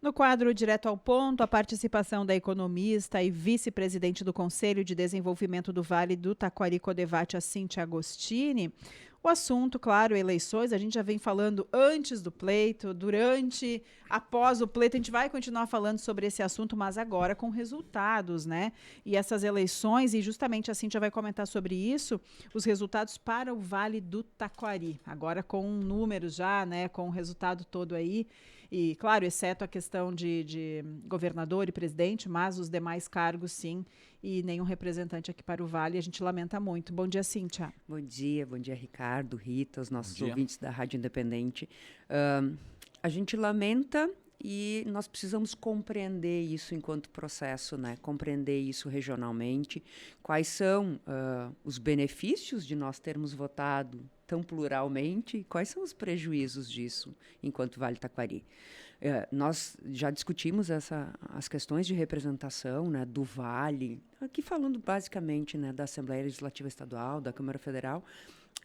No quadro Direto ao Ponto, a participação da economista e vice-presidente do Conselho de Desenvolvimento do Vale do Taquari Codevate, a Cíntia Agostini. O assunto, claro, eleições, a gente já vem falando antes do pleito, durante, após o pleito, a gente vai continuar falando sobre esse assunto, mas agora com resultados, né? E essas eleições, e justamente a Cíntia vai comentar sobre isso, os resultados para o Vale do Taquari, agora com números já, né, com o resultado todo aí, e claro, exceto a questão de governador e presidente, mas os demais cargos sim, e nenhum representante aqui para o Vale, a gente lamenta muito. Bom dia, Cíntia. Bom dia, Ricardo, Rita, os nossos ouvintes da Rádio Independente. A gente lamenta e nós precisamos compreender isso enquanto processo, né? Compreender isso regionalmente, quais são os benefícios de nós termos votado tão pluralmente e quais são os prejuízos disso enquanto Vale Taquari. Nós já discutimos as questões de representação, né, do Vale, aqui falando basicamente, né, da Assembleia Legislativa Estadual, da Câmara Federal.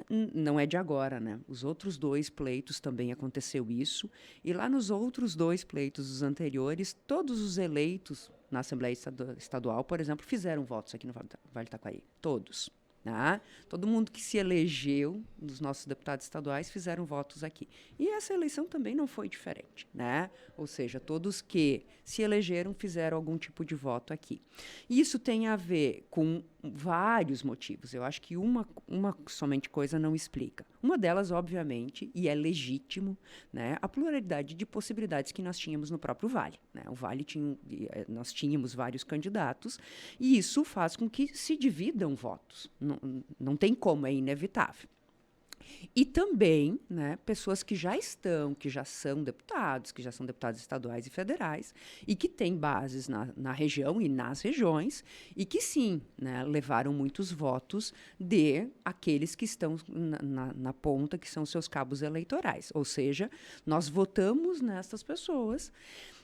Não é de agora, né? Os outros dois pleitos também aconteceu isso. E lá nos outros dois pleitos, os anteriores, todos os eleitos na Assembleia Estadual, por exemplo, fizeram votos aqui no Vale Taquari. Todos. Né? Todo mundo que se elegeu, dos nossos deputados estaduais, fizeram votos aqui. E essa eleição também não foi diferente, né? Ou seja, todos que se elegeram fizeram algum tipo de voto aqui. E isso tem a ver com vários motivos. Eu acho que uma somente coisa não explica. Uma delas, obviamente, e é legítimo, né, a pluralidade de possibilidades que nós tínhamos no próprio Vale. Né? O Vale nós tínhamos vários candidatos e isso faz com que se dividam votos. Não tem como, é inevitável. E também, né, pessoas que já são deputados estaduais e federais, e que têm bases na região e nas regiões, e que sim, né, levaram muitos votos de aqueles que estão na ponta, que são seus cabos eleitorais. Ou seja, nós votamos nessas pessoas.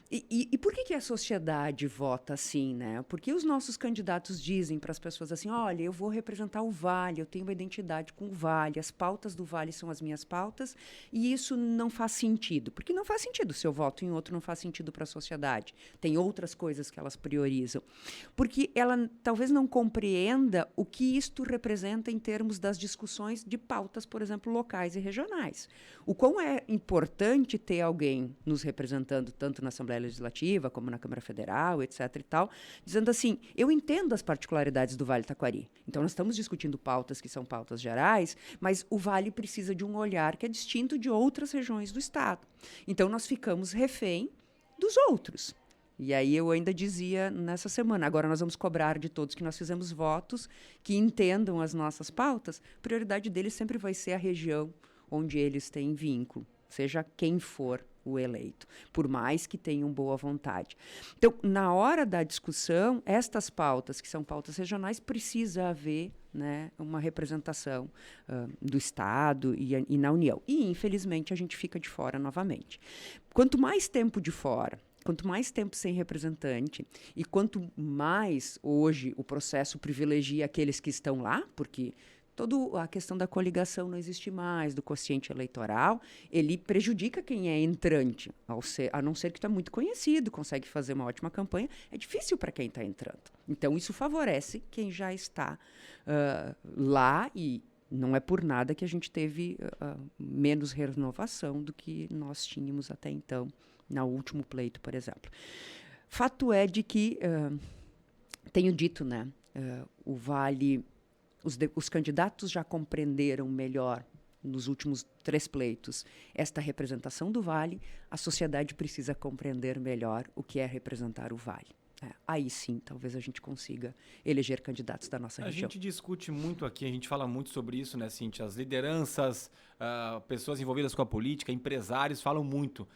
E por que a sociedade vota assim, né? Porque os nossos candidatos dizem para as pessoas assim, olha, eu vou representar o Vale, eu tenho uma identidade com o Vale, as pautas do Vale são as minhas pautas, e isso não faz sentido. Porque não faz sentido, se eu voto em outro não faz sentido para a sociedade. Tem outras coisas que elas priorizam. Porque ela talvez não compreenda o que isto representa em termos das discussões de pautas, por exemplo, locais e regionais. O quão é importante ter alguém nos representando tanto na Assembleia Legislativa, como na Câmara Federal, etc. e tal, dizendo assim, eu entendo as particularidades do Vale Taquari. Então, nós estamos discutindo pautas que são pautas gerais, mas o Vale precisa de um olhar que é distinto de outras regiões do Estado. Então, nós ficamos refém dos outros. E aí eu ainda dizia nessa semana, agora nós vamos cobrar de todos que nós fizemos votos, que entendam as nossas pautas, a prioridade deles sempre vai ser a região onde eles têm vínculo, seja quem for o eleito, por mais que tenham boa vontade. Então, na hora da discussão, estas pautas, que são pautas regionais, precisa haver, né, uma representação do Estado e na União. E, infelizmente, a gente fica de fora novamente. Quanto mais tempo de fora, quanto mais tempo sem representante e quanto mais hoje o processo privilegia aqueles que estão lá, porque toda a questão da coligação não existe mais, do quociente eleitoral, ele prejudica quem é entrante, a não ser que está muito conhecido, consegue fazer uma ótima campanha, é difícil para quem está entrando. Então, isso favorece quem já está lá e não é por nada que a gente teve menos renovação do que nós tínhamos até então, no último pleito, por exemplo. Fato é de que, tenho dito, né, o Vale... Os candidatos já compreenderam melhor, nos últimos 3 pleitos, esta representação do Vale. A sociedade precisa compreender melhor o que é representar o Vale. Aí sim, talvez a gente consiga eleger candidatos da nossa região. A gente discute muito aqui, a gente fala muito sobre isso, né, Cíntia? As lideranças, pessoas envolvidas com a política, empresários falam muito.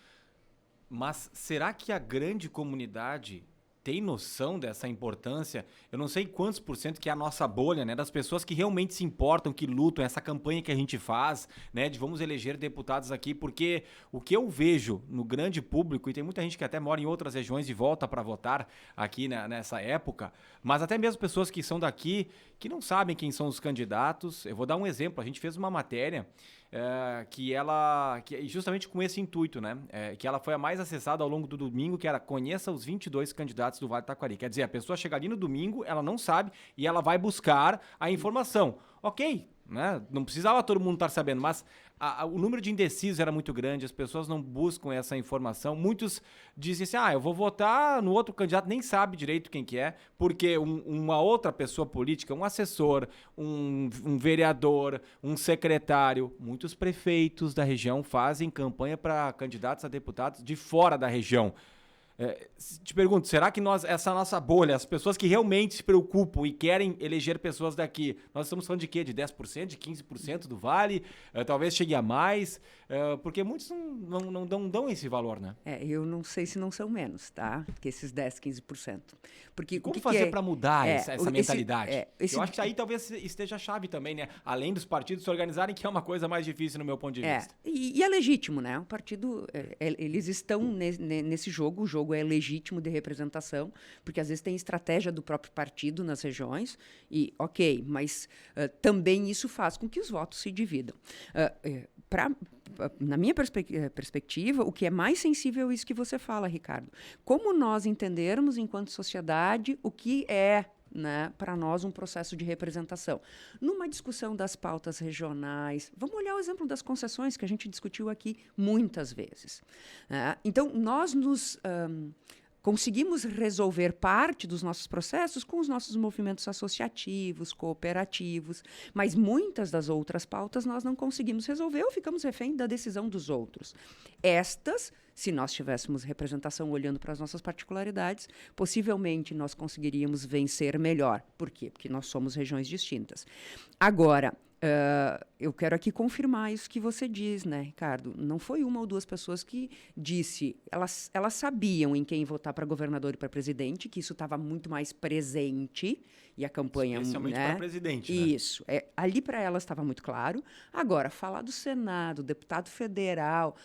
Mas será que a grande comunidade tem noção dessa importância? Eu não sei quantos por cento que é a nossa bolha, né, das pessoas que realmente se importam, que lutam, essa campanha que a gente faz, né, de vamos eleger deputados aqui, porque o que eu vejo no grande público, e tem muita gente que até mora em outras regiões e volta para votar aqui, né, nessa época, mas até mesmo pessoas que são daqui, que não sabem quem são os candidatos. Eu vou dar um exemplo, a gente fez uma matéria justamente com esse intuito, né? Que ela foi a mais acessada ao longo do domingo, que era conheça os 22 candidatos do Vale do Taquari. Quer dizer, a pessoa chega ali no domingo, ela não sabe e ela vai buscar a informação. Ok, né? Não precisava todo mundo estar sabendo, mas o número de indecisos era muito grande, as pessoas não buscam essa informação. Muitos dizem assim, eu vou votar no outro candidato, nem sabe direito quem que é, porque uma outra pessoa política, um assessor, um vereador, um secretário, muitos prefeitos da região fazem campanha para candidatos a deputados de fora da região. Te pergunto, será que essa nossa bolha, as pessoas que realmente se preocupam e querem eleger pessoas daqui, nós estamos falando de quê? De 10%, de 15% do Vale? Talvez chegue a mais? Porque muitos não dão esse valor, né? Eu não sei se não são menos, tá? Que esses 10%, 15%. Porque como fazer para mudar essa mentalidade? Eu acho que aí talvez esteja a chave também, né? Além dos partidos se organizarem, que é uma coisa mais difícil no meu ponto de vista. E é legítimo, né? O partido, eles estão nesse jogo, o jogo é legítimo de representação, porque às vezes tem estratégia do próprio partido nas regiões, e ok, mas também isso faz com que os votos se dividam. Na minha perspectiva, o que é mais sensível é isso que você fala, Ricardo. Como nós entendermos, enquanto sociedade, o que é, né, para nós um processo de representação. Numa discussão das pautas regionais, vamos olhar o exemplo das concessões, que a gente discutiu aqui muitas vezes. Então, nós conseguimos resolver parte dos nossos processos com os nossos movimentos associativos, cooperativos, mas muitas das outras pautas nós não conseguimos resolver ou ficamos refém da decisão dos outros. Estas, se nós tivéssemos representação olhando para as nossas particularidades, possivelmente nós conseguiríamos vencer melhor. Por quê? Porque nós somos regiões distintas. Agora, eu quero aqui confirmar isso que você diz, né, Ricardo? Não foi uma ou duas pessoas que disse. Elas sabiam em quem votar para governador e para presidente, que isso estava muito mais presente, e a campanha... Especialmente para presidente, né? Isso. Ali para elas estava muito claro. Agora, falar do Senado, deputado federal,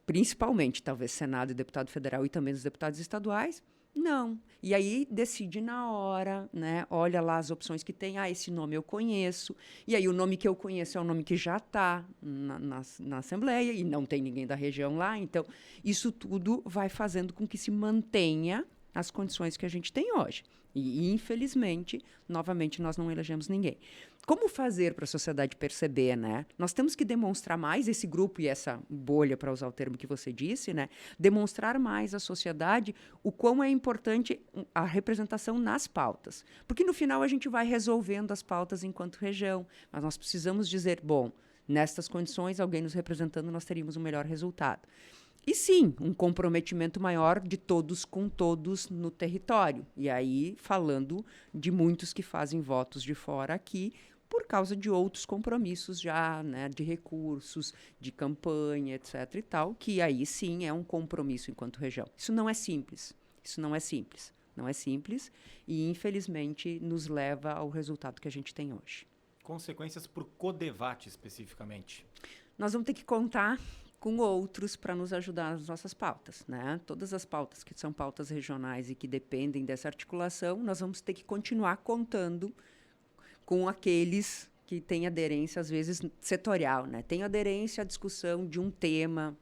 principalmente, talvez, Senado e deputado federal e também dos deputados estaduais, não. E aí decide na hora, né? Olha lá as opções que tem. Esse nome eu conheço. E aí o nome que eu conheço é o nome que já está na Assembleia e não tem ninguém da região lá. Então, isso tudo vai fazendo com que se mantenha as condições que a gente tem hoje. E, infelizmente, novamente, nós não elegemos ninguém. Como fazer para a sociedade perceber, né? Nós temos que demonstrar mais esse grupo e essa bolha, para usar o termo que você disse, né? Demonstrar mais à sociedade o quão é importante a representação nas pautas. Porque, no final, a gente vai resolvendo as pautas enquanto região. Mas nós precisamos dizer, bom, nestas condições, alguém nos representando, nós teríamos um melhor resultado. E sim, um comprometimento maior de todos com todos no território. E aí, falando de muitos que fazem votos de fora aqui, por causa de outros compromissos já, né, de recursos, de campanha, etc. e tal, que aí sim é um compromisso enquanto região. Isso não é simples. Não é simples e, infelizmente, nos leva ao resultado que a gente tem hoje. Consequências para o Codevate, especificamente? Nós vamos ter que contar com outros para nos ajudar nas nossas pautas, né? Todas as pautas que são pautas regionais e que dependem dessa articulação, nós vamos ter que continuar contando com aqueles que têm aderência, às vezes, setorial, né? Tem aderência à discussão de um tema,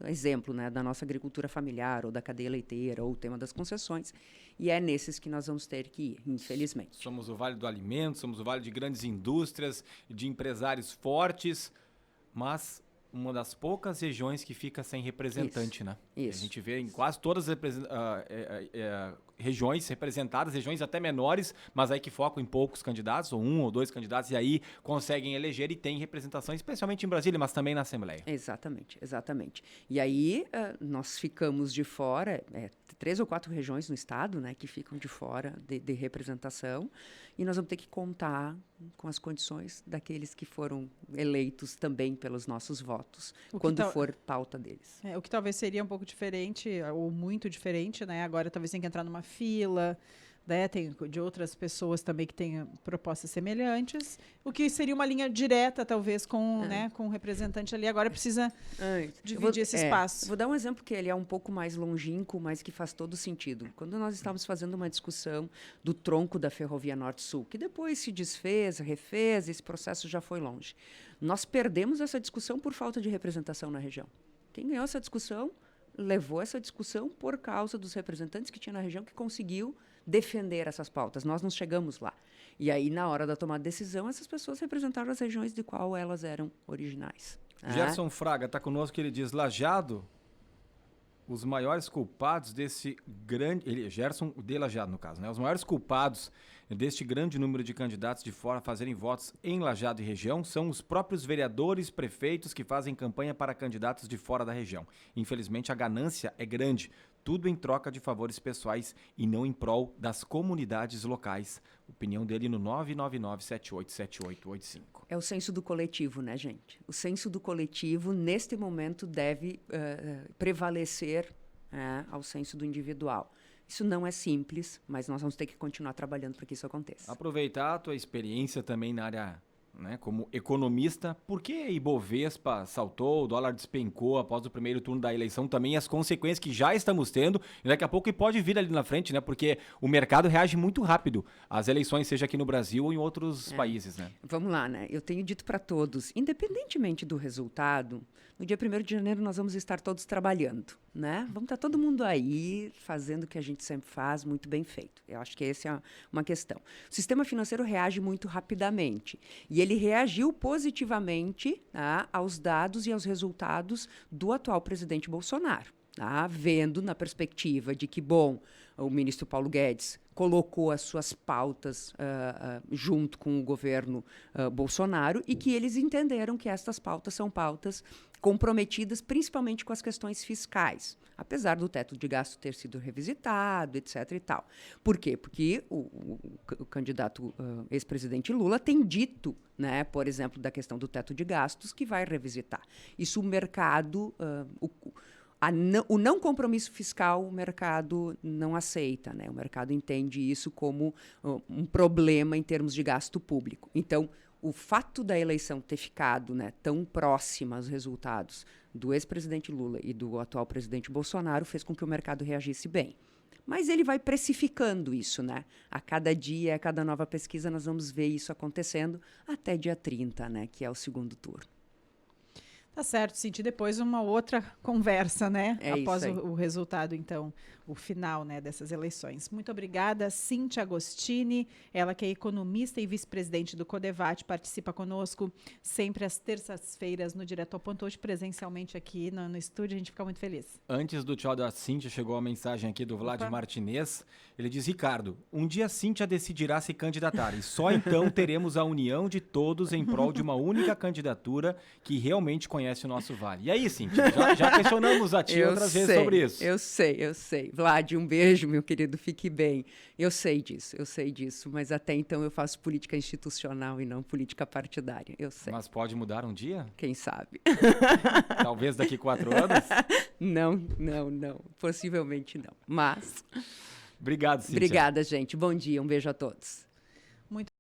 exemplo, né, da nossa agricultura familiar, ou da cadeia leiteira, ou o tema das concessões, e é nesses que nós vamos ter que ir, infelizmente. Somos o Vale do Alimento, somos o Vale de grandes indústrias, de empresários fortes, mas uma das poucas regiões que fica sem representante, isso, né? Isso. A gente vê em quase todas as regiões representadas, regiões até menores, mas aí que focam em poucos candidatos, ou um ou dois candidatos, e aí conseguem eleger e tem representação, especialmente em Brasília, mas também na Assembleia. Exatamente. E aí nós ficamos de fora, 3 ou 4 regiões no estado, né, que ficam de fora de representação, e nós vamos ter que contar com as condições daqueles que foram eleitos também pelos nossos votos, quando for pauta deles. O que talvez seria um pouco diferente, ou muito diferente, né? Agora talvez tenha que entrar numa fila, né, tem de outras pessoas também que têm propostas semelhantes, o que seria uma linha direta, talvez, com, né, com o representante ali. Agora precisa dividir esse espaço. Vou dar um exemplo que ele é um pouco mais longínquo, mas que faz todo sentido. Quando nós estávamos fazendo uma discussão do tronco da Ferrovia Norte-Sul, que depois se desfez, refez, esse processo já foi longe. Nós perdemos essa discussão por falta de representação na região. Quem ganhou essa discussão levou essa discussão por causa dos representantes que tinha na região que conseguiu defender essas pautas. Nós não chegamos lá. E aí, na hora da tomada de decisão, essas pessoas representaram as regiões de qual elas eram originais. Gerson Fraga está conosco, ele diz, Lajeado, os maiores culpados desse grande... Gerson de Lajeado, no caso, né? Os maiores culpados deste grande número de candidatos de fora a fazerem votos em Lajeado e região são os próprios vereadores, prefeitos que fazem campanha para candidatos de fora da região. Infelizmente, a ganância é grande, tudo em troca de favores pessoais e não em prol das comunidades locais. Opinião dele no 999787885. É o senso do coletivo, né, gente? O senso do coletivo, neste momento, deve prevalecer ao senso do individual. Isso não é simples, mas nós vamos ter que continuar trabalhando para que isso aconteça. Aproveitar a tua experiência também na área, né, como economista, por que Ibovespa saltou, o dólar despencou após o primeiro turno da eleição, também as consequências que já estamos tendo, e daqui a pouco pode vir ali na frente, né, porque o mercado reage muito rápido às eleições, seja aqui no Brasil ou em outros países, né? Vamos lá, né? Eu tenho dito para todos, independentemente do resultado, no dia 1º de janeiro nós vamos estar todos trabalhando, né? Vamos estar todo mundo aí fazendo o que a gente sempre faz, muito bem feito. Eu acho que essa é uma questão. O sistema financeiro reage muito rapidamente e ele reagiu positivamente, tá, aos dados e aos resultados do atual presidente Bolsonaro. Tá? Vendo na perspectiva de que, bom, o ministro Paulo Guedes colocou as suas pautas junto com o governo Bolsonaro e que eles entenderam que estas pautas são pautas comprometidas principalmente com as questões fiscais, apesar do teto de gasto ter sido revisitado, etc. e tal. Por quê? Porque o candidato ex-presidente Lula tem dito, né, por exemplo, da questão do teto de gastos, que vai revisitar. Isso o mercado... o não compromisso fiscal, o mercado não aceita, né? O mercado entende isso como um problema em termos de gasto público. Então, o fato da eleição ter ficado, né, tão próxima aos resultados do ex-presidente Lula e do atual presidente Bolsonaro fez com que o mercado reagisse bem. Mas ele vai precificando isso, né? A cada dia, a cada nova pesquisa, nós vamos ver isso acontecendo até dia 30, né, que é o segundo turno. Tá certo, Cintia. Depois uma outra conversa, né? Após o resultado, então, o final, né, dessas eleições. Muito obrigada, Cintia Agostini, ela que é economista e vice-presidente do Codevate, participa conosco sempre às terças-feiras no Direto ao Ponto, hoje presencialmente aqui no estúdio, a gente fica muito feliz. Antes do tchau da Cintia, chegou a mensagem aqui do Vlad Martinez, ele diz, Ricardo, um dia a Cintia decidirá se candidatar e só então teremos a união de todos em prol de uma única candidatura que realmente conhece o nosso vale. E aí, Cintia, já questionamos a ti outras vezes sobre isso. Eu sei. Vlad, um beijo, meu querido, fique bem. Eu sei disso, mas até então eu faço política institucional e não política partidária, eu sei. Mas pode mudar um dia? Quem sabe? Talvez daqui 4 anos? Não, possivelmente não, mas... Obrigado, Cintia. Obrigada, gente, bom dia, um beijo a todos.